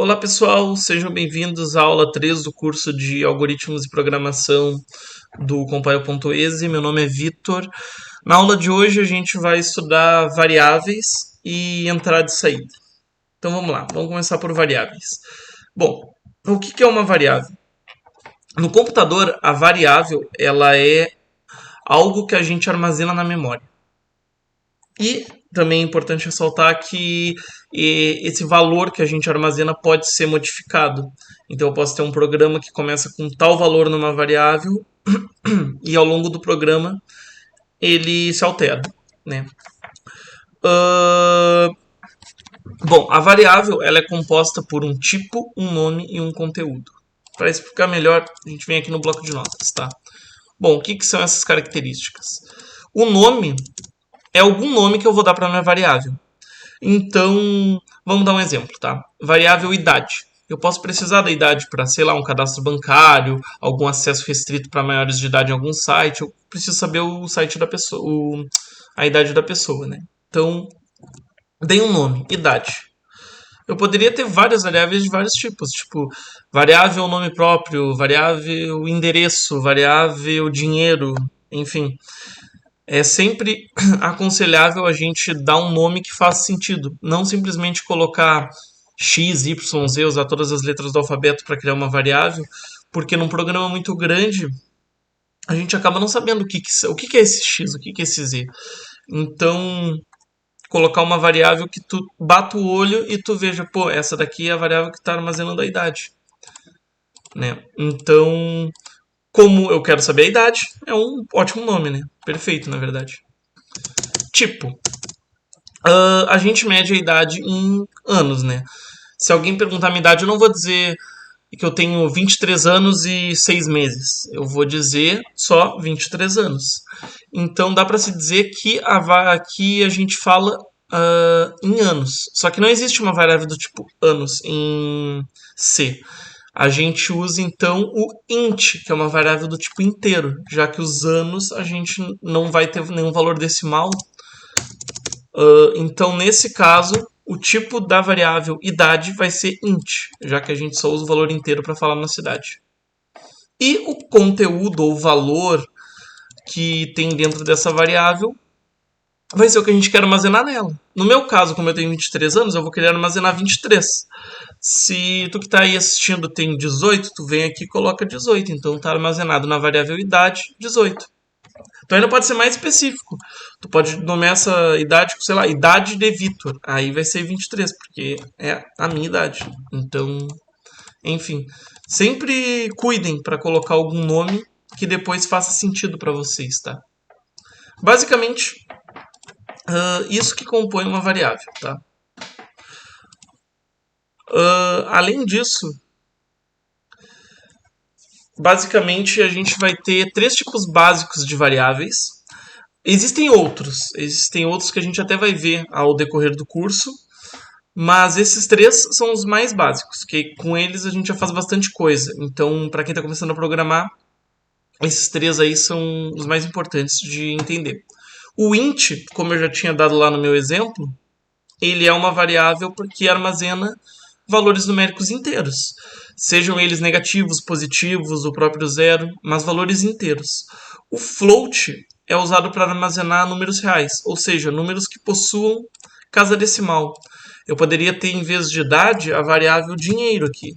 Olá pessoal, sejam bem-vindos à aula 3 do curso de Algoritmos e Programação do Compile.exe. Meu nome é Vitor. Na aula de hoje a gente vai estudar variáveis e entrada e saída. Então vamos lá, vamos começar por variáveis. Bom, o que é uma variável? No computador, a variável ela é algo que a gente armazena na memória. E também é importante ressaltar que esse valor que a gente armazena pode ser modificado. Então eu posso ter um programa que começa com tal valor numa variável e ao longo do programa ele se altera, né? Bom, a variável ela é composta por um tipo, um nome e um conteúdo. Para explicar melhor, a gente vem aqui no bloco de notas, tá? Bom, o que são essas características? O nome é algum nome que eu vou dar para a minha variável. Então, vamos dar um exemplo, tá? Variável idade. Eu posso precisar da idade para, sei lá, um cadastro bancário, algum acesso restrito para maiores de idade em algum site. Eu preciso saber o site da pessoa, a idade da pessoa, né? Então, dei um nome, idade. Eu poderia ter várias variáveis de vários tipos, tipo variável nome próprio, variável endereço, variável dinheiro, enfim. É sempre aconselhável a gente dar um nome que faça sentido, não simplesmente colocar x, y, z, usar todas as letras do alfabeto para criar uma variável, porque num programa muito grande a gente acaba não sabendo o que é esse x, o que é esse z. Então, colocar uma variável que tu bata o olho e tu veja, pô, essa daqui é a variável que está armazenando a idade, né? Então, como eu quero saber a idade, é um ótimo nome, né? Perfeito, na verdade. Tipo, a gente mede a idade em anos, né? Se alguém perguntar a minha idade, eu não vou dizer que eu tenho 23 anos e 6 meses. Eu vou dizer só 23 anos. Então dá para se dizer que aqui a gente fala em anos. Só que não existe uma variável do tipo anos em C. A gente usa então o int, que é uma variável do tipo inteiro, já que os anos a gente não vai ter nenhum valor decimal. Então, nesse caso, o tipo da variável idade vai ser int, já que a gente só usa o valor inteiro para falar na cidade. E o conteúdo ou valor que tem dentro dessa variável vai ser o que a gente quer armazenar nela. No meu caso, como eu tenho 23 anos, eu vou querer armazenar 23. Se tu que está aí assistindo tem 18, tu vem aqui e coloca 18. Então está armazenado na variável idade 18. Tu ainda pode ser mais específico. Tu pode nomear essa idade, sei lá, idade de Vitor. Aí vai ser 23, porque é a minha idade. Então, enfim. Sempre cuidem para colocar algum nome que depois faça sentido para vocês, tá? Basicamente, isso que compõe uma variável, tá? Além disso, basicamente a gente vai ter três tipos básicos de variáveis. Existem outros que a gente até vai ver ao decorrer do curso, mas esses três são os mais básicos, que com eles a gente já faz bastante coisa. Então, para quem está começando a programar, esses três aí são os mais importantes de entender. O int, como eu já tinha dado lá no meu exemplo, ele é uma variável que armazena valores numéricos inteiros. Sejam eles negativos, positivos, o próprio zero, mas valores inteiros. O float é usado para armazenar números reais, ou seja, números que possuam casa decimal. Eu poderia ter, em vez de idade, a variável dinheiro aqui.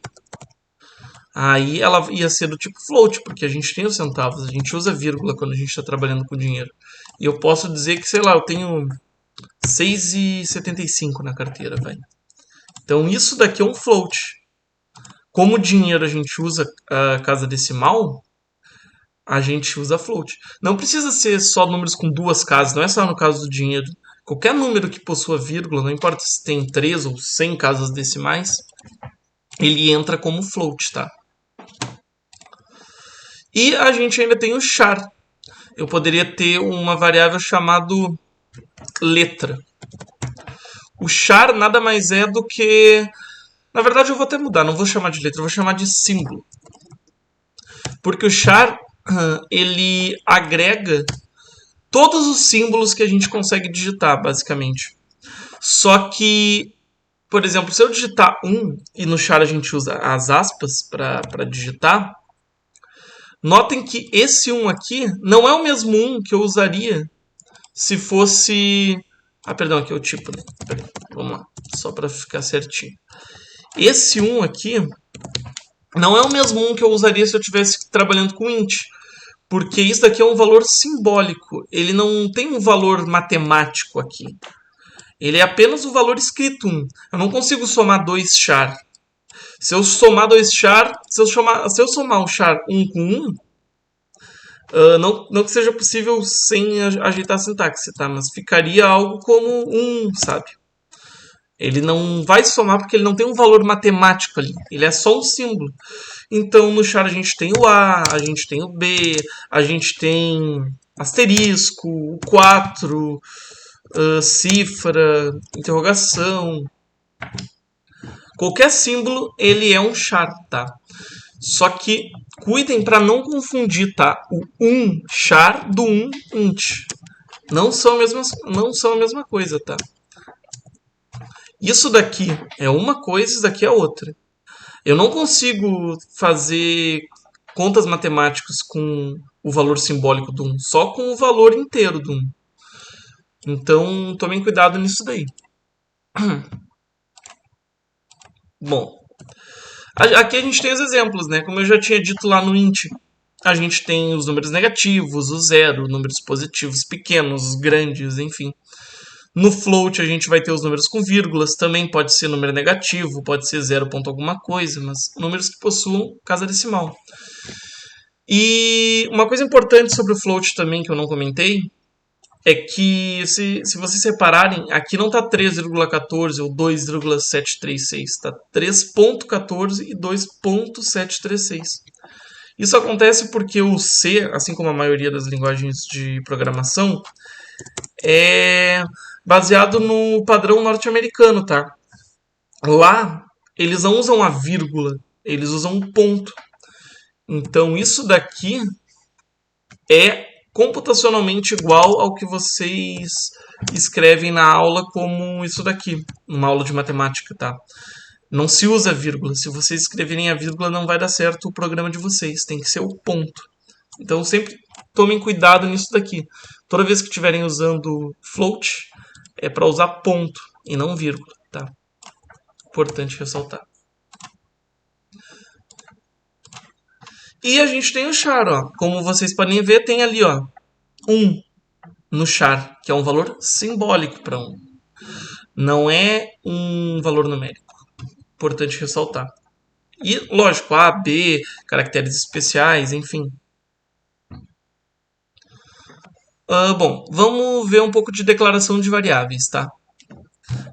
Aí ela ia ser do tipo float, porque a gente tem os centavos, a gente usa vírgula quando a gente está trabalhando com dinheiro. E eu posso dizer que, sei lá, eu tenho 6,75 na carteira, vai. Então isso daqui é um float. Como dinheiro a gente usa a casa decimal, a gente usa float. Não precisa ser só números com duas casas, não é só no caso do dinheiro. Qualquer número que possua vírgula, não importa se tem 3 ou 100 casas decimais, ele entra como float, tá? E a gente ainda tem o char. Eu poderia ter uma variável chamada letra. O char nada mais é do que... Na verdade eu vou até mudar, não vou chamar de letra, eu vou chamar de símbolo. Porque o char, ele agrega todos os símbolos que a gente consegue digitar, basicamente. Só que por exemplo, se eu digitar 1 e no char a gente usa as aspas para digitar, notem que esse 1 aqui não é o mesmo 1 que eu usaria se fosse... Ah, perdão, aqui é o tipo, né? Peraí, vamos lá, só para ficar certinho. Esse 1 aqui não é o mesmo 1 que eu usaria se eu estivesse trabalhando com int, porque isso daqui é um valor simbólico, ele não tem um valor matemático aqui. Ele é apenas o valor escrito 1. Eu não consigo somar 2 char. Se eu somar 2 char, se eu somar um char 1 com 1, não que seja possível sem ajeitar a sintaxe, tá? Mas ficaria algo como 1, sabe? Ele não vai somar porque ele não tem um valor matemático ali. Ele é só um símbolo. Então, no char a gente tem o A, a gente tem o B, a gente tem asterisco, o 4, cifra, interrogação. Qualquer símbolo, ele é um char, tá? Só que cuidem para não confundir, tá? O char do int. Não são a mesma coisa, tá? Isso daqui é uma coisa, isso daqui é outra. Eu não consigo fazer contas matemáticas com o valor simbólico do 1, só com o valor inteiro do 1. Então, tomem cuidado nisso daí. Bom, aqui a gente tem os exemplos, né? Como eu já tinha dito lá no int, a gente tem os números negativos, o zero, números positivos pequenos, grandes, enfim. No float a gente vai ter os números com vírgulas, também pode ser número negativo, pode ser 0 ponto alguma coisa, mas números que possuam casa decimal. E uma coisa importante sobre o float também que eu não comentei é que, se vocês repararem, aqui não está 3,14 ou 2,736, está 3,14 e 2,736. Isso acontece porque o C, assim como a maioria das linguagens de programação, é baseado no padrão norte-americano, tá? Lá, eles não usam a vírgula, eles usam um ponto. Então, isso daqui é computacionalmente igual ao que vocês escrevem na aula como isso daqui, numa aula de matemática, tá? Não se usa vírgula. Se vocês escreverem a vírgula, não vai dar certo o programa de vocês. Tem que ser o ponto. Então, sempre tomem cuidado nisso daqui. Toda vez que estiverem usando float, é para usar ponto e não vírgula, tá? Importante ressaltar. E a gente tem o char, ó. Como vocês podem ver, tem ali, ó, 1 no char, que é um valor simbólico para 1. Não é um valor numérico. Importante ressaltar. E, lógico, A, B, caracteres especiais, enfim. Bom, vamos ver um pouco de declaração de variáveis, tá?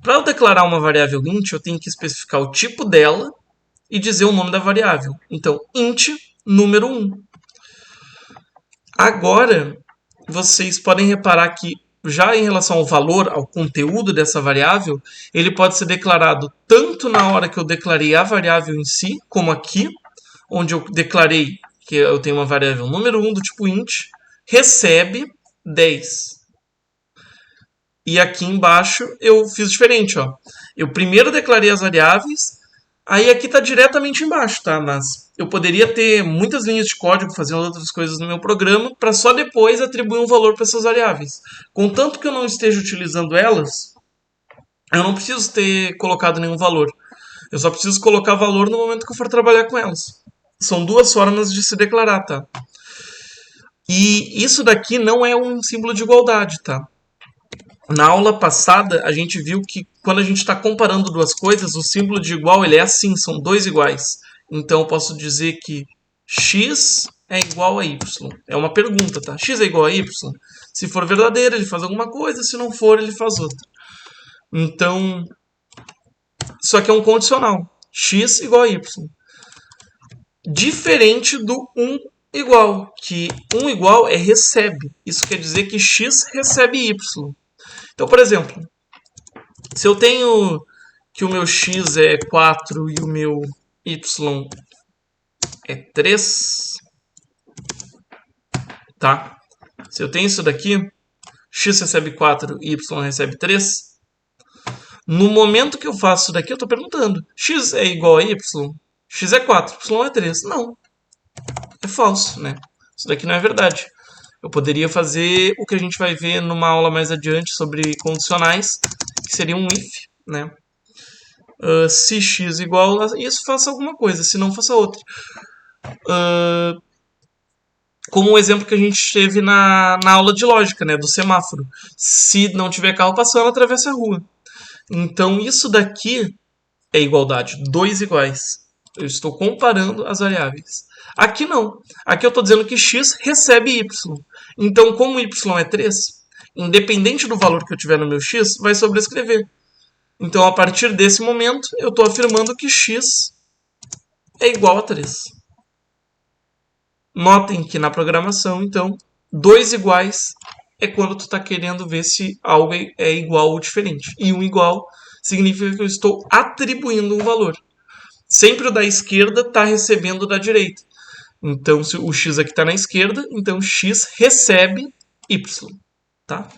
Para eu declarar uma variável int, eu tenho que especificar o tipo dela e dizer o nome da variável. Então, int número 1. Agora, vocês podem reparar que, já em relação ao valor, ao conteúdo dessa variável, ele pode ser declarado tanto na hora que eu declarei a variável em si, como aqui, onde eu declarei que eu tenho uma variável número 1 do tipo int, recebe 10. E aqui embaixo eu fiz diferente, ó. Eu primeiro declarei as variáveis, aí aqui está diretamente embaixo, tá? Mas eu poderia ter muitas linhas de código fazendo outras coisas no meu programa para só depois atribuir um valor para essas variáveis. Contanto que eu não esteja utilizando elas, eu não preciso ter colocado nenhum valor. Eu só preciso colocar valor no momento que eu for trabalhar com elas. São duas formas de se declarar, tá? E isso daqui não é um símbolo de igualdade, tá? Na aula passada, a gente viu que quando a gente está comparando duas coisas, o símbolo de igual ele é assim, são dois iguais. Então, eu posso dizer que x é igual a y. É uma pergunta, tá? X é igual a y? Se for verdadeiro, ele faz alguma coisa, se não for, ele faz outra. Então, isso aqui é um condicional. X igual a y. Diferente do 1 igual, que 1 igual é recebe. Isso quer dizer que x recebe y. Então, por exemplo, se eu tenho que o meu x é 4 e o meu y é 3, tá? Se eu tenho isso daqui, x recebe 4 e y recebe 3, No momento que eu faço isso daqui, eu estou perguntando: x é igual a y? X é 4, y é 3. Não, é falso, né? Isso daqui não é verdade. Eu poderia fazer o que a gente vai ver numa aula mais adiante sobre condicionais, que seria um if, né? Se x igual a isso, faça alguma coisa, se não, faça outra. Como o exemplo que a gente teve na aula de lógica, né, do semáforo. Se não tiver carro passando, atravessa a rua. Então, isso daqui é igualdade, dois iguais. Eu estou comparando as variáveis. Aqui não. Aqui eu estou dizendo que x recebe y. Então, como y é 3, independente do valor que eu tiver no meu x, vai sobrescrever. Então, a partir desse momento, eu estou afirmando que x é igual a 3. Notem que na programação, então, dois iguais é quando tu está querendo ver se algo é igual ou diferente. E um igual significa que eu estou atribuindo um valor. Sempre o da esquerda está recebendo o da direita. Então, se o x aqui está na esquerda, então x recebe y. Tá?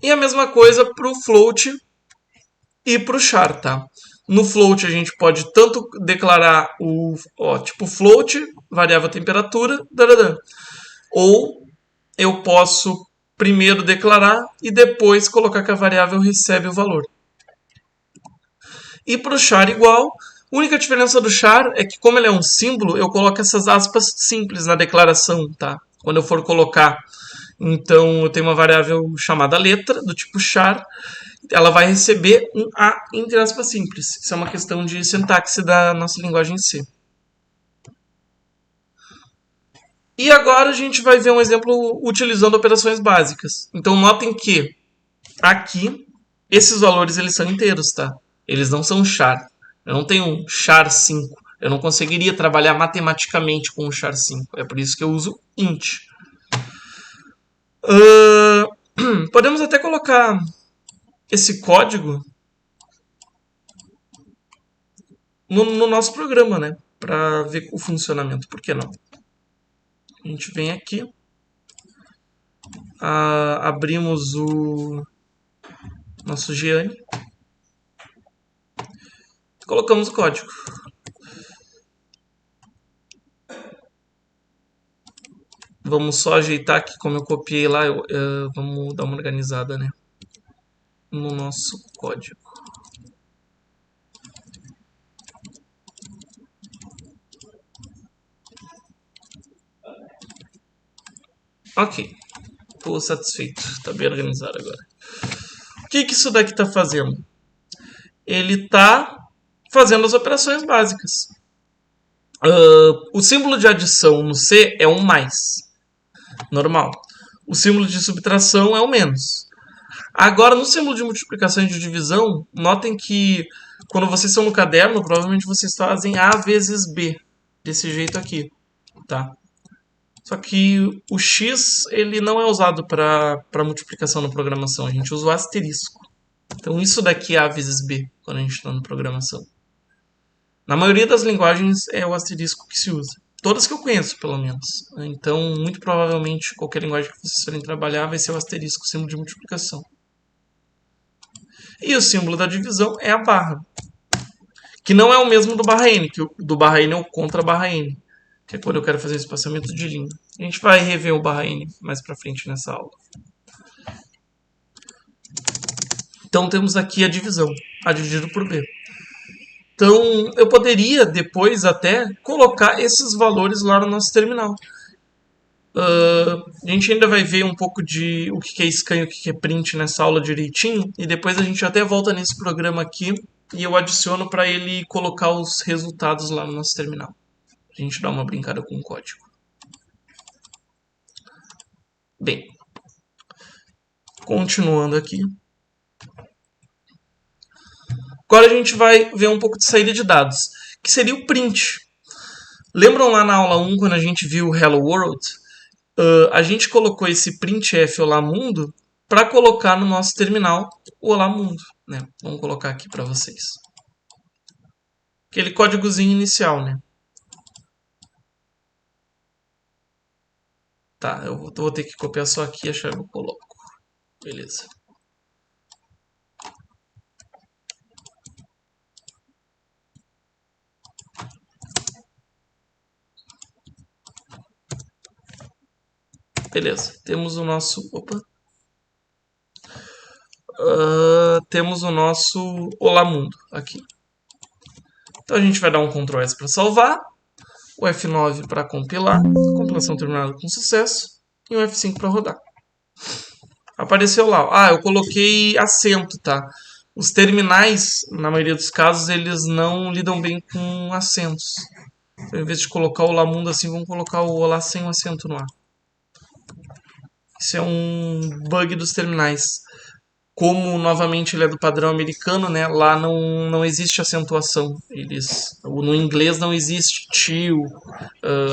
E a mesma coisa para o float e para o char. Tá? No float a gente pode tanto declarar o tipo float, variável temperatura, ou eu posso primeiro declarar e depois colocar que a variável recebe o valor. E para o char igual, a única diferença do char é que, como ele é um símbolo, eu coloco essas aspas simples na declaração, tá? Quando eu for colocar. Então, eu tenho uma variável chamada letra, do tipo char, ela vai receber um A entre aspas simples. Isso é uma questão de sintaxe da nossa linguagem C. E agora a gente vai ver um exemplo utilizando operações básicas. Então, notem que aqui, esses valores eles são inteiros, tá? Eles não são char. Eu não tenho um char 5. Eu não conseguiria trabalhar matematicamente com um char 5. É por isso que eu uso int. Podemos até colocar esse código no nosso programa, né? Para ver o funcionamento. Por que não? A gente vem aqui. Abrimos o nosso Gianni. Colocamos o código. Vamos só ajeitar aqui, como eu copiei lá, vamos dar uma organizada, né? No nosso código. Ok, estou satisfeito, está bem organizado agora. O que isso daqui está fazendo? Ele está fazendo as operações básicas. O símbolo de adição no C é um mais, normal. O símbolo de subtração é um menos. Agora, no símbolo de multiplicação e de divisão, notem que quando vocês estão no caderno, provavelmente vocês fazem A vezes B, desse jeito aqui, tá? Só que o x ele não é usado para multiplicação na programação, a gente usa o asterisco. Então isso daqui é A vezes B, quando a gente está na programação. Na maioria das linguagens é o asterisco que se usa. Todas que eu conheço, pelo menos. Então, muito provavelmente, qualquer linguagem que vocês forem trabalhar vai ser o asterisco, o símbolo de multiplicação. E o símbolo da divisão é a barra. Que não é o mesmo do barra N, que o do barra N é o contra barra N. Que é quando eu quero fazer o espaçamento de linha. A gente vai rever o barra N mais pra frente nessa aula. Então temos aqui a divisão, A dividido por B. Então eu poderia depois até colocar esses valores lá no nosso terminal. A gente ainda vai ver um pouco de o que é scan e o que é print nessa aula direitinho. E depois a gente até volta nesse programa aqui e eu adiciono para ele colocar os resultados lá no nosso terminal. A gente dá uma brincada com o código. Bem, continuando aqui. Agora a gente vai ver um pouco de saída de dados, que seria o print. Lembram lá na aula 1, quando a gente viu o Hello World? A gente colocou esse printf Olá Mundo para colocar no nosso terminal o Olá Mundo. Né? Vamos colocar aqui para vocês. Aquele códigozinho inicial, né? Tá, eu vou ter que copiar só aqui e a chave eu coloco. Beleza. Beleza, temos o nosso... Opa. Temos o nosso Olá Mundo aqui. Então a gente vai dar um Ctrl S para salvar, o F9 para compilar, compilação terminada com sucesso, e o F5 para rodar. Apareceu lá, eu coloquei acento, tá? Os terminais, na maioria dos casos, eles não lidam bem com acentos. Então, em vez de colocar o Olá Mundo assim, vamos colocar o Olá sem o acento no ar. Isso é um bug dos terminais. Como, novamente, ele é do padrão americano, né? Lá não existe acentuação. No inglês não existe tio,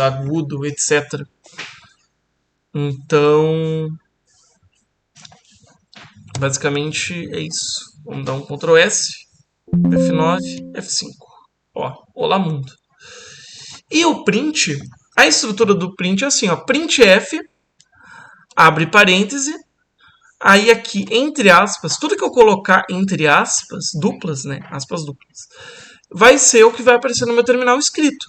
agudo, etc. Então, basicamente é isso. Vamos dar um Ctrl S, F9, F5. Ó, Olá Mundo. E o print, a estrutura do print é assim, ó, printf, abre parêntese, aí aqui, entre aspas, tudo que eu colocar entre aspas, duplas, né, aspas duplas, vai ser o que vai aparecer no meu terminal escrito.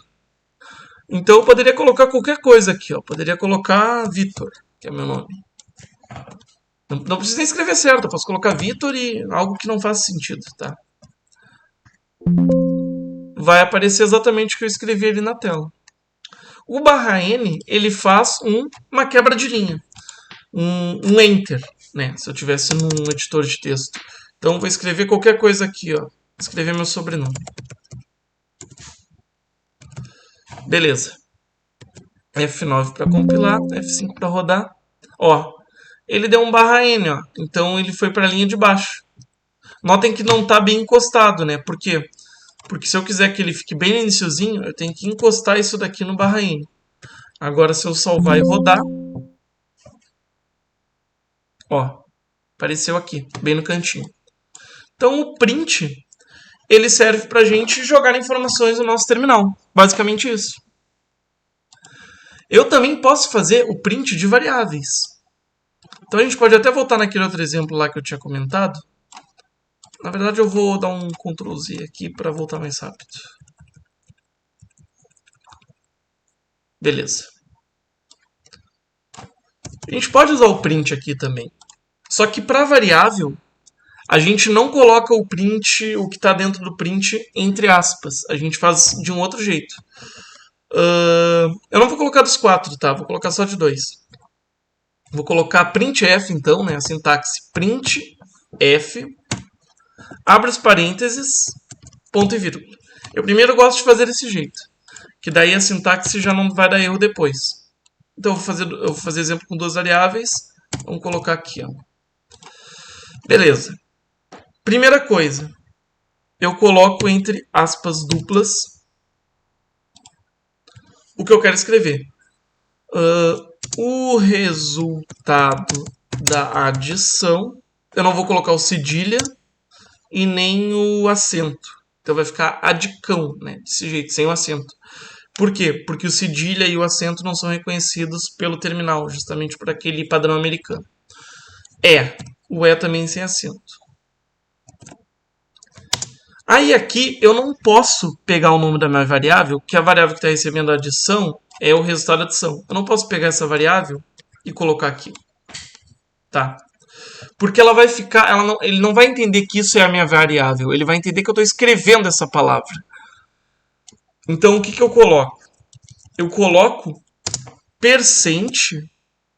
Então eu poderia colocar qualquer coisa aqui, ó, poderia colocar Vitor, que é meu nome. Não precisa nem escrever certo, eu posso colocar Vitor e algo que não faz sentido, tá? Vai aparecer exatamente o que eu escrevi ali na tela. O /N, ele faz uma quebra de linha, um Enter, né? Se eu tivesse num editor de texto. Então vou escrever qualquer coisa aqui, ó. Escrever meu sobrenome. Beleza. F9 para compilar, F5 para rodar. Ó, ele deu um /N, ó. Então ele foi para a linha de baixo. Notem que não está bem encostado, né? Por quê? Porque se eu quiser que ele fique bem no iniciozinho, eu tenho que encostar isso daqui no /N. Agora, se eu salvar e rodar, ó, apareceu aqui, bem no cantinho. Então, o print, ele serve para a gente jogar informações no nosso terminal. Basicamente isso. Eu também posso fazer o print de variáveis. Então, a gente pode até voltar naquele outro exemplo lá que eu tinha comentado. Na verdade, eu vou dar um Ctrl Z aqui para voltar mais rápido. Beleza. A gente pode usar o print aqui também. Só que para variável, a gente não coloca o print, o que está dentro do print, entre aspas. A gente faz de um outro jeito. Eu não vou colocar dos 4, tá? Vou colocar só de 2. Vou colocar printf, então, né? A sintaxe printf, abre os parênteses, ponto e vírgula. Eu primeiro gosto de fazer desse jeito, que daí a sintaxe já não vai dar erro depois. Então eu vou fazer exemplo com duas variáveis. Vamos colocar aqui, ó. Beleza. Primeira coisa, eu coloco entre aspas duplas o que eu quero escrever. O resultado da adição, eu não vou colocar o cedilha e nem o acento. Então vai ficar adicão, né? Desse jeito, sem o acento. Por quê? Porque o cedilha e o acento não são reconhecidos pelo terminal, justamente por aquele padrão americano. O também sem acento. Aí aqui eu não posso pegar o nome da minha variável, que a variável que está recebendo a adição é o resultado da adição. Eu não posso pegar essa variável e colocar aqui. Tá? Porque ela vai ficar. Ele não vai entender que isso é a minha variável. Ele vai entender que eu estou escrevendo essa palavra. Então o que eu coloco? Eu coloco percent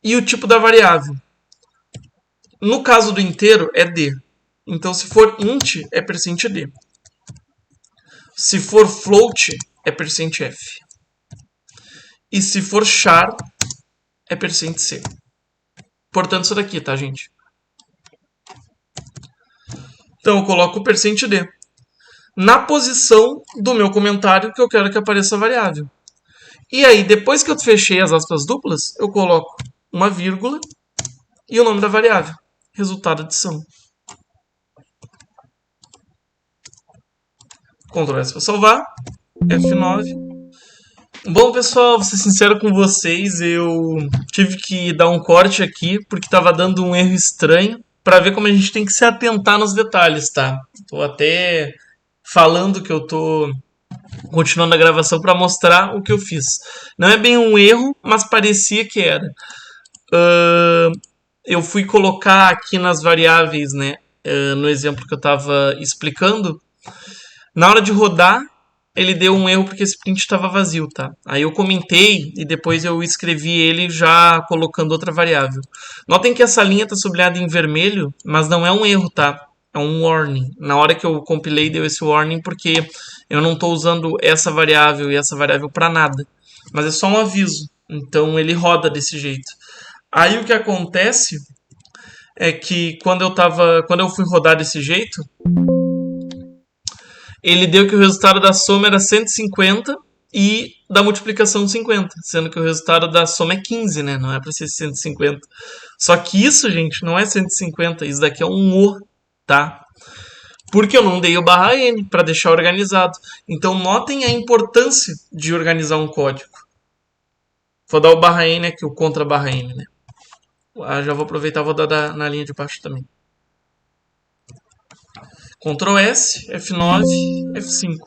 e o tipo da variável. No caso do inteiro é D. Então se for int é percent D. Se for float, é %f. E se for char, é %c. Portanto, isso daqui, tá, gente? Então, eu coloco o %d na posição do meu comentário que eu quero que apareça a variável. E aí, depois que eu fechei as aspas duplas, eu coloco uma vírgula e o nome da variável. Resultado adição. Ctrl S para salvar. F9. Bom, pessoal, vou ser sincero com vocês, eu tive que dar um corte aqui porque estava dando um erro estranho para ver como a gente tem que se atentar nos detalhes, tá? Tô até falando que eu tô continuando a gravação para mostrar o que eu fiz. Não é bem um erro, mas parecia que era. Uh, eu fui colocar aqui nas variáveis, né? No exemplo que eu estava explicando, na hora de rodar, ele deu um erro porque esse print estava vazio, tá? Aí eu comentei e depois eu escrevi ele já colocando outra variável. Notem que essa linha está sublinhada em vermelho, mas não é um erro, tá? É um warning. Na hora que eu compilei deu esse warning porque eu não estou usando essa variável e essa variável para nada. Mas é só um aviso. Então ele roda desse jeito. Aí o que acontece é que quando eu fui rodar desse jeito, ele deu que o resultado da soma era 150 e da multiplicação 50, sendo que o resultado da soma é 15, né? Não é para ser 150. Só que isso, gente, não é 150, isso daqui é um O, tá? Porque eu não dei o barra N para deixar organizado. Então notem a importância de organizar um código. Vou dar o barra N aqui, o contra barra N, né? Já vou aproveitar e vou dar na linha de baixo também. Ctrl S, F9, F5.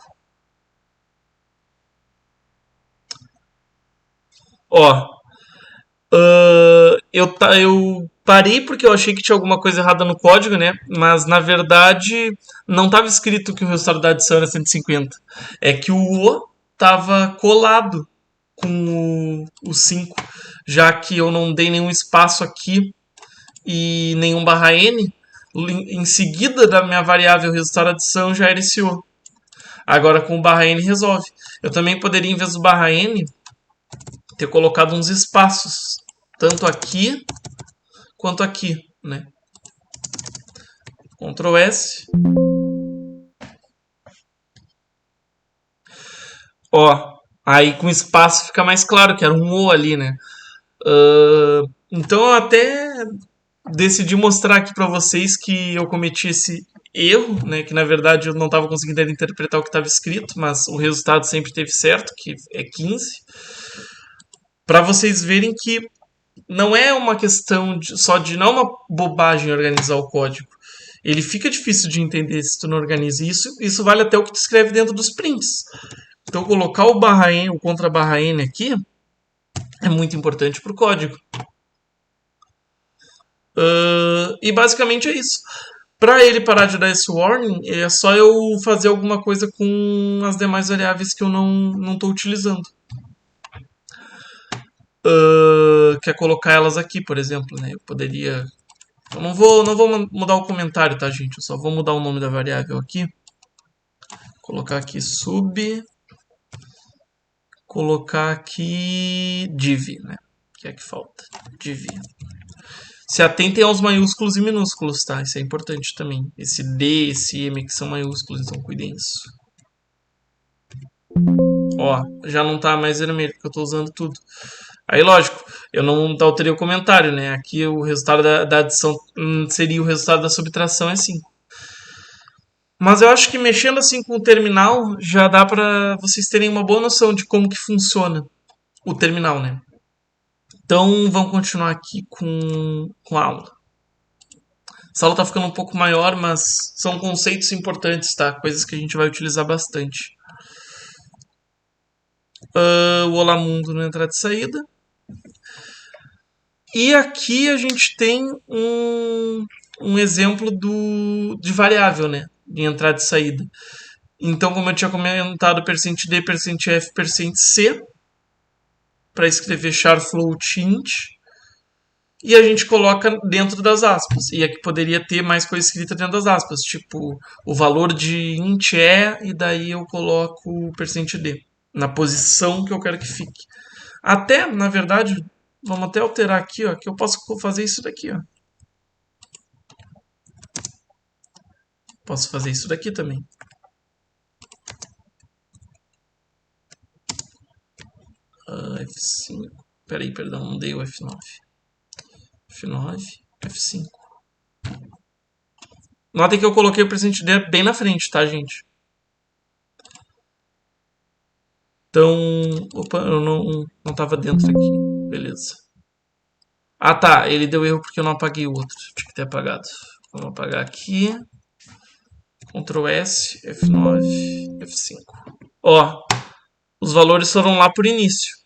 Ó, eu parei porque eu achei que tinha alguma coisa errada no código, né? Mas na verdade não estava escrito que o resultado da adição era 150. É que o O estava colado com o 5, já que eu não dei nenhum espaço aqui e nenhum barra N. Em seguida da minha variável resultado da adição já era esse O. Agora com o barra N resolve. Eu também poderia, em vez do barra N, ter colocado uns espaços, tanto aqui quanto aqui, né? Ctrl S. Ó, aí com espaço fica mais claro que era um O ali, né? Então eu até decidi mostrar aqui para vocês que eu cometi esse erro, né? Que na verdade eu não estava conseguindo interpretar o que estava escrito, mas o resultado sempre teve certo, que é 15. Para vocês verem que não é uma questão só de não é uma bobagem organizar o código. Ele fica difícil de entender se tu não organiza isso vale até o que tu escreve dentro dos prints. Então colocar o barra N, o contra barra N aqui é muito importante para o código. E basicamente é isso. Para ele parar de dar esse warning, é só eu fazer alguma coisa com as demais variáveis que eu não estou utilizando. Quer colocar elas aqui, por exemplo, né? Eu poderia. Eu não vou mudar o comentário, tá, gente? Eu só vou mudar o nome da variável aqui. Colocar aqui sub. Colocar aqui div, né? Que é que falta. Div. Se atentem aos maiúsculos e minúsculos, tá? Isso é importante também. Esse D, esse M que são maiúsculos, então cuidem disso. Ó, já não tá mais vermelho, porque eu tô usando tudo. Aí, lógico, eu não alterei o comentário, né? Aqui o resultado da adição seria o resultado da subtração, é 5. Mas eu acho que mexendo assim com o terminal já dá para vocês terem uma boa noção de como que funciona o terminal, né? Então vamos continuar aqui com a aula. Essa aula tá ficando um pouco maior, mas são conceitos importantes, tá? Coisas que a gente vai utilizar bastante. O Olá Mundo na entrada e saída. E aqui a gente tem um exemplo de variável, né? De entrada e saída. Então, como eu tinha comentado, %d, %f, %c, para escrever char float int, e a gente coloca dentro das aspas. E aqui poderia ter mais coisa escrita dentro das aspas, tipo o valor de int é, e daí eu coloco o %d na posição que eu quero que fique. Até, na verdade, vamos até alterar aqui, ó, que eu posso fazer isso daqui, ó. Posso fazer isso daqui também. F5. Peraí, perdão, não dei o F9. F9, F5. Notem que eu coloquei o %d bem na frente, tá, gente? Então, opa, eu não estava dentro aqui. Beleza. Ah, tá. Ele deu erro porque eu não apaguei o outro. Tinha que ter apagado. Vamos apagar aqui. Ctrl S, F9, F5. Ó, os valores foram lá por início.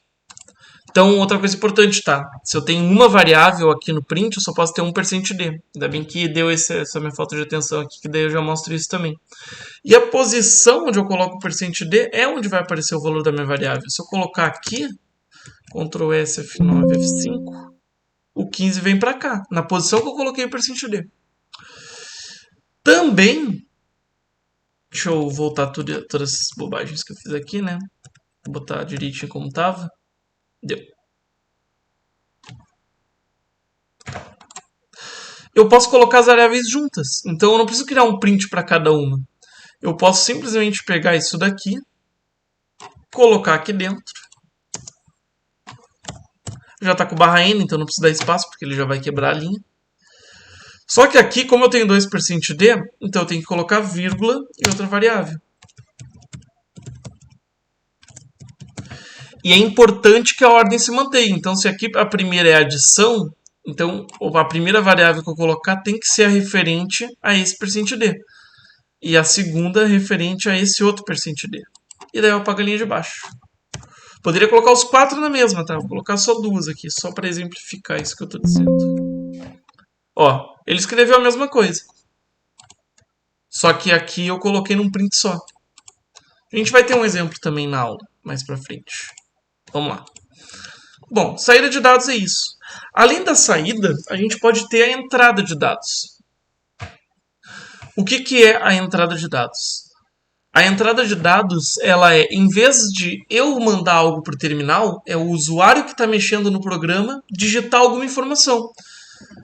Então, outra coisa importante, tá? Se eu tenho uma variável aqui no print, eu só posso ter 1%d. Ainda bem que deu essa minha falta de atenção aqui, que daí eu já mostro isso também. E a posição onde eu coloco o %d é onde vai aparecer o valor da minha variável. Se eu colocar aqui, Ctrl S, F9, F5, o 15 vem para cá, na posição que eu coloquei o %d. Também, deixa eu voltar todas essas bobagens que eu fiz aqui, né? Vou botar direitinho como tava. Deu. Eu posso colocar as variáveis juntas. Então eu não preciso criar um print para cada uma. Eu posso simplesmente pegar isso daqui, colocar aqui dentro. Já está com barra N, então não precisa dar espaço, porque ele já vai quebrar a linha. Só que aqui, como eu tenho 2%d, então eu tenho que colocar vírgula e outra variável. E é importante que a ordem se mantenha. Então, se aqui a primeira é adição, então a primeira variável que eu colocar tem que ser a referente a esse %d. E a segunda referente a esse outro %d. E daí eu apago a linha de baixo. Poderia colocar os 4 na mesma, tá? Vou colocar só 2 aqui, só para exemplificar isso que eu estou dizendo. Ó, ele escreveu a mesma coisa. Só que aqui eu coloquei num print só. A gente vai ter um exemplo também na aula, mais pra frente. Vamos lá. Bom, saída de dados é isso. Além da saída, a gente pode ter a entrada de dados. O que é a entrada de dados? A entrada de dados, ela é, em vez de eu mandar algo para o terminal, é o usuário que está mexendo no programa digitar alguma informação.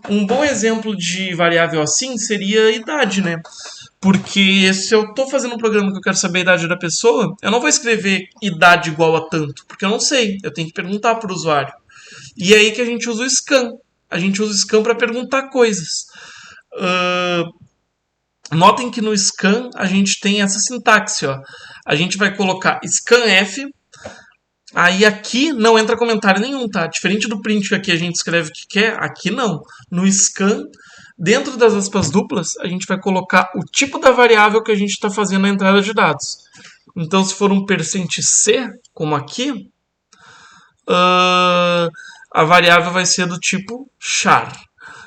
Um bom exemplo de variável assim seria a idade, né? Porque se eu estou fazendo um programa que eu quero saber a idade da pessoa, eu não vou escrever idade igual a tanto, porque eu não sei. Eu tenho que perguntar para o usuário. E é aí que a gente usa o scan. A gente usa o scan para perguntar coisas. Notem que no scan a gente tem essa sintaxe. Ó. A gente vai colocar scanf. Aí aqui não entra comentário nenhum, tá? Diferente do print que aqui a gente escreve o que quer, aqui não. No scan, dentro das aspas duplas, a gente vai colocar o tipo da variável que a gente está fazendo na entrada de dados. Então, se for um %c, como aqui, a variável vai ser do tipo char.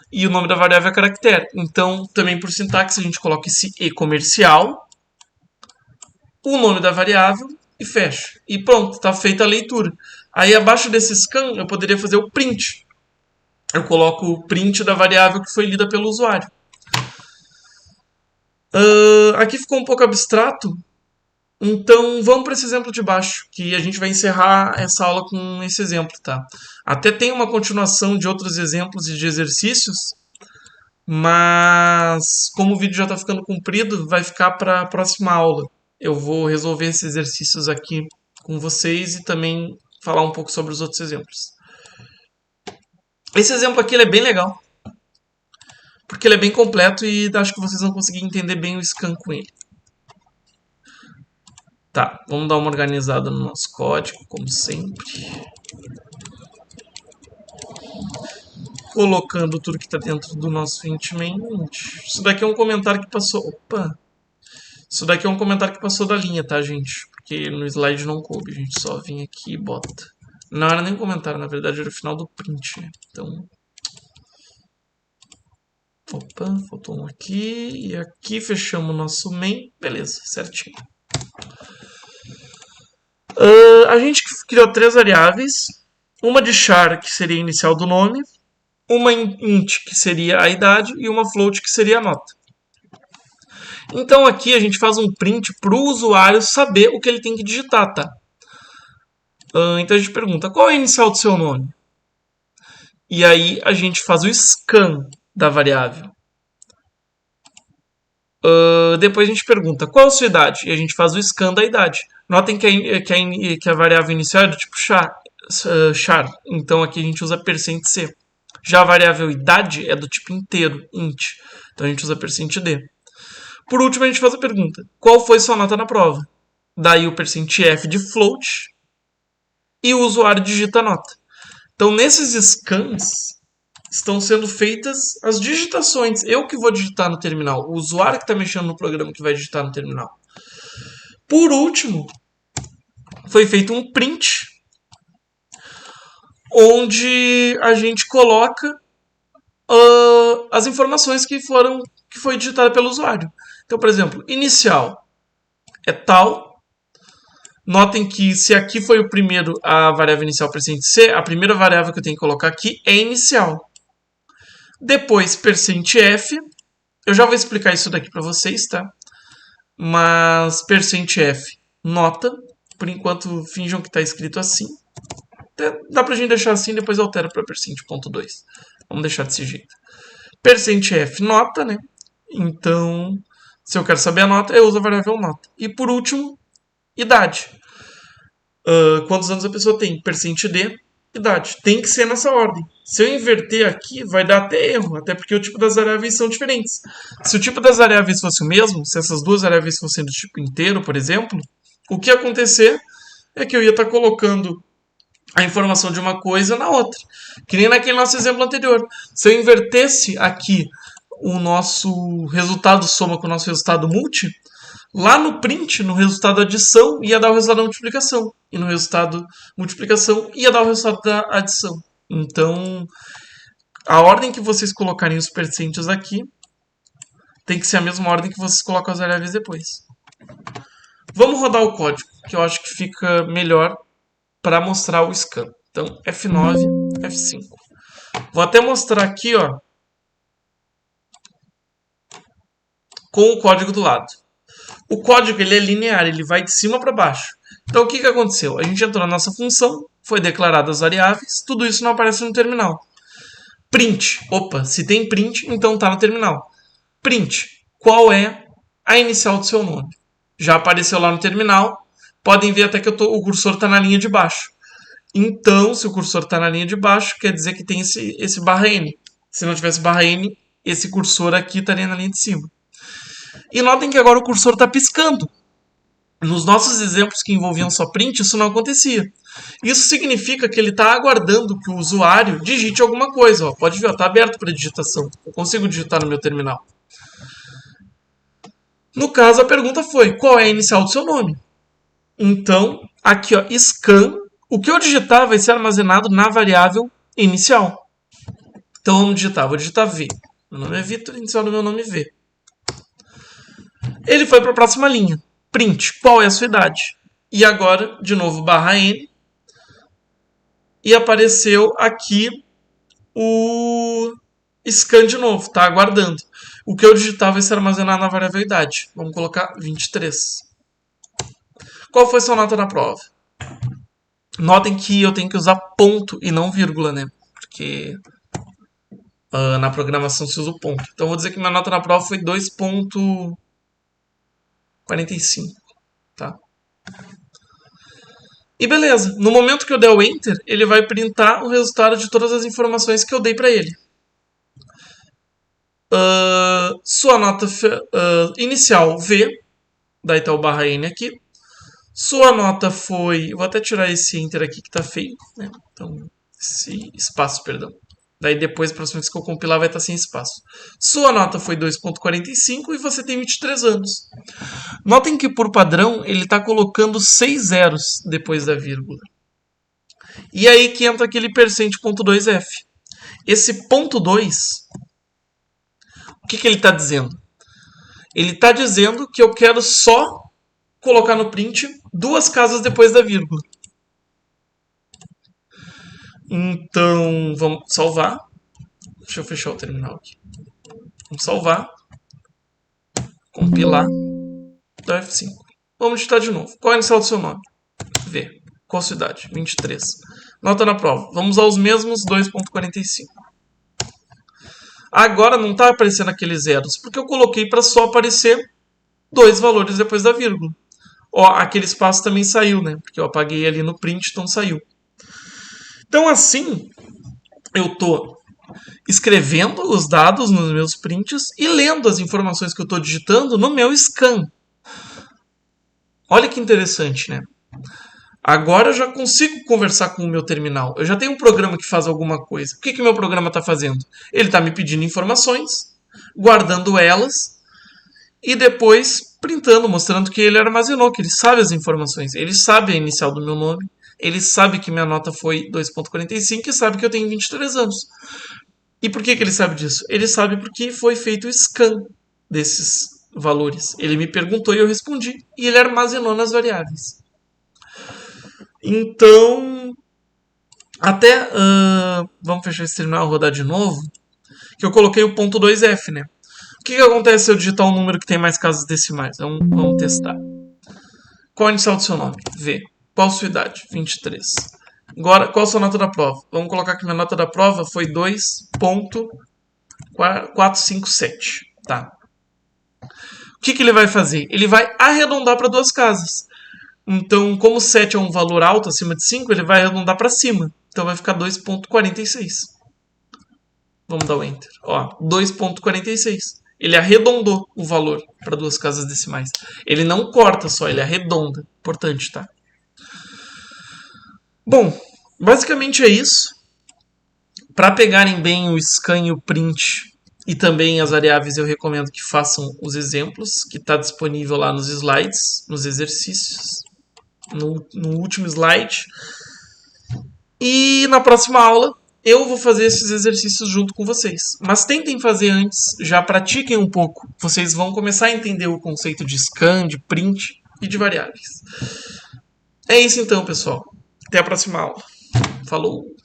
E o nome da variável é caractere. Então, também por sintaxe, a gente coloca esse e comercial, o nome da variável e fecha. E pronto, está feita a leitura. Aí abaixo desse scan eu poderia fazer o print. Eu coloco o print da variável que foi lida pelo usuário. Aqui ficou um pouco abstrato. Então vamos para esse exemplo de baixo, que a gente vai encerrar essa aula com esse exemplo, tá? Até tem uma continuação de outros exemplos e de exercícios, mas como o vídeo já está ficando comprido, vai ficar para a próxima aula. Eu vou resolver esses exercícios aqui com vocês e também falar um pouco sobre os outros exemplos. Esse exemplo aqui ele é bem legal, porque ele é bem completo e acho que vocês vão conseguir entender bem o scan com ele. Tá, vamos dar uma organizada no nosso código, como sempre. Colocando tudo que está dentro do nosso int main. Isso daqui é um comentário que passou... Opa! Isso daqui é um comentário que passou da linha, tá, gente? Porque no slide não coube, a gente só vem aqui e bota. Não era nem um comentário, na verdade era o final do print, né? Então... Opa, faltou um aqui. E aqui fechamos o nosso main. Beleza, certinho. A gente criou 3 variáveis. Uma de char, que seria a inicial do nome. Uma int, que seria a idade. E uma float, que seria a nota. Então aqui a gente faz um print para o usuário saber o que ele tem que digitar, tá? Então a gente pergunta, qual é a inicial do seu nome? E aí a gente faz o scan da variável. Depois a gente pergunta, qual é a sua idade? E a gente faz o scan da idade. Notem que a variável inicial é do tipo char. Então aqui a gente usa %c. Já a variável idade é do tipo inteiro, int. Então a gente usa %d. Por último, a gente faz a pergunta, qual foi sua nota na prova? Daí o %f de float e o usuário digita a nota. Então, nesses scans, estão sendo feitas as digitações. Eu que vou digitar no terminal, o usuário que está mexendo no programa que vai digitar no terminal. Por último, foi feito um print, onde a gente coloca as informações que foi digitada pelo usuário. Então, por exemplo, inicial é tal. Notem que se aqui foi o primeiro, a variável inicial %C, a primeira variável que eu tenho que colocar aqui é inicial. Depois, %F. Eu já vou explicar isso daqui para vocês, tá? Mas %F, nota. Por enquanto, finjam que está escrito assim. Até dá pra gente deixar assim, depois altera para %.2. Vamos deixar desse jeito. %F, nota, né? Então, se eu quero saber a nota, eu uso a variável nota. E por último, idade. Quantos anos a pessoa tem? %D, idade. Tem que ser nessa ordem. Se eu inverter aqui, vai dar até erro, até porque o tipo das variáveis são diferentes. Se o tipo das variáveis fosse o mesmo, se essas duas variáveis fossem do tipo inteiro, por exemplo, o que ia acontecer é que eu ia estar colocando a informação de uma coisa na outra. Que nem naquele nosso exemplo anterior. Se eu invertesse aqui o nosso resultado soma com o nosso resultado multi, lá no print, no resultado adição, ia dar o resultado da multiplicação. E no resultado multiplicação, ia dar o resultado da adição. Então, a ordem que vocês colocarem os percentos aqui tem que ser a mesma ordem que vocês colocam as variáveis depois. Vamos rodar o código, que eu acho que fica melhor para mostrar o scan. Então, F9, F5. Vou até mostrar aqui, ó, com o código do lado. O código ele é linear, ele vai de cima para baixo. Então, o que aconteceu? A gente entrou na nossa função, foi declarado as variáveis, tudo isso não aparece no terminal. Print. Opa, se tem print, então está no terminal. Print. Qual é a inicial do seu nome? Já apareceu lá no terminal. Podem ver até que o cursor está na linha de baixo. Então, se o cursor está na linha de baixo, quer dizer que tem esse barra N. Se não tivesse barra N, esse cursor aqui estaria na linha de cima. E notem que agora o cursor está piscando. Nos nossos exemplos que envolviam só print, isso não acontecia. Isso significa que ele está aguardando que o usuário digite alguma coisa. Ó. Pode ver, está aberto para digitação. Eu consigo digitar no meu terminal. No caso, a pergunta foi, qual é a inicial do seu nome? Então, aqui, ó, scan, o que eu digitar vai ser armazenado na variável inicial. Então, vamos digitar. Vou digitar V. Meu nome é Vitor, inicial do meu nome é V. Ele foi para a próxima linha. Print, qual é a sua idade? E agora, de novo, barra N. E apareceu aqui o scan de novo, tá aguardando. O que eu digitar vai ser armazenado na variável idade. Vamos colocar 23. Qual foi sua nota na prova? Notem que eu tenho que usar ponto e não vírgula, né? Porque na programação se usa o ponto. Então, eu vou dizer que minha nota na prova foi 2.45, tá? E beleza, no momento que eu der o Enter, ele vai printar o resultado de todas as informações que eu dei para ele. Sua nota inicial V, daí tá o barra N aqui. Sua nota foi... Vou até tirar esse Enter aqui que tá feio, né? Então, esse espaço, perdão. Daí depois, a próxima vez que eu compilar, vai estar sem espaço. Sua nota foi 2.45 e você tem 23 anos. Notem que, por padrão, ele está colocando 6 zeros depois da vírgula. E aí que entra aquele %.2f. Esse ponto 2, o que ele está dizendo? Ele está dizendo que eu quero só colocar no print 2 casas depois da vírgula. Então, vamos salvar. Deixa eu fechar o terminal aqui. Vamos salvar. Compilar. Dá F5. Vamos digitar de novo. Qual é a inicial do seu nome? V. Qual a sua idade? 23. Nota na prova. Vamos usar os mesmos 2.45. Agora não está aparecendo aqueles zeros, porque eu coloquei para só aparecer 2 valores depois da vírgula. Ó, aquele espaço também saiu, né? Porque eu apaguei ali no print, então saiu. Então assim, eu estou escrevendo os dados nos meus prints e lendo as informações que eu estou digitando no meu scan. Olha que interessante, né? Agora eu já consigo conversar com o meu terminal. Eu já tenho um programa que faz alguma coisa. O que o meu programa está fazendo? Ele está me pedindo informações, guardando elas e depois printando, mostrando que ele armazenou, que ele sabe as informações. Ele sabe a inicial do meu nome, ele sabe que minha nota foi 2.45 e sabe que eu tenho 23 anos. E por que ele sabe disso? Ele sabe porque foi feito o scan desses valores. Ele me perguntou e eu respondi. E ele armazenou nas variáveis. Então, até... vamos fechar esse terminal e rodar de novo. Que eu coloquei o ponto 2F, né? O que acontece se eu digitar um número que tem mais casas decimais? Vamos testar. Qual a inicial do seu nome? V. Qual a sua idade? 23. Agora, qual a sua nota da prova? Vamos colocar que minha nota da prova foi 2.457. Tá. O que ele vai fazer? Ele vai arredondar para 2 casas. Então, como 7 é um valor alto, acima de 5, ele vai arredondar para cima. Então vai ficar 2.46. Vamos dar o Enter. Ó, 2.46. Ele arredondou o valor para 2 casas decimais. Ele não corta só, ele arredonda. Importante, tá? Bom, basicamente é isso. Para pegarem bem o scan e o print e também as variáveis, eu recomendo que façam os exemplos, que está disponível lá nos slides, nos exercícios, no último slide. E na próxima aula eu vou fazer esses exercícios junto com vocês. Mas tentem fazer antes, já pratiquem um pouco. Vocês vão começar a entender o conceito de scan, de print e de variáveis. É isso então, pessoal. Até a próxima aula. Falou!